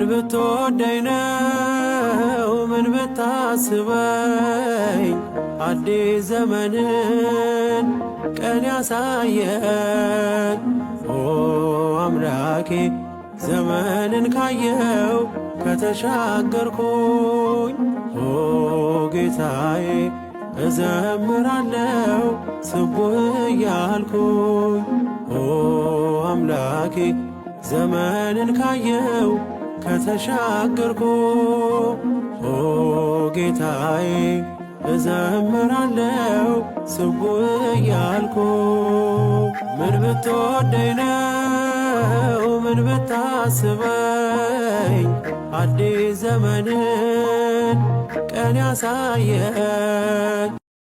ብትወደኝ ነው ምን ብታስበኝ አዲስ ዘመንን ቀን ያሳየኝ ኦ አምላኬ ዘመንን ካየው ከተሻገርኩኝ ኦ ጌታዬ እዘምራለሁ ስቡህ እያልኩኝ ኦ አምላኬ ዘመንን ካየው ከተሻገርኩ ኦ ጌታዬ እዘምራለሁ ስቡህ እያልኩ ምን ብትወደኝ ነው ምን ብታስበኝ አዲስ ዘመንን ቀን ያሳየኝ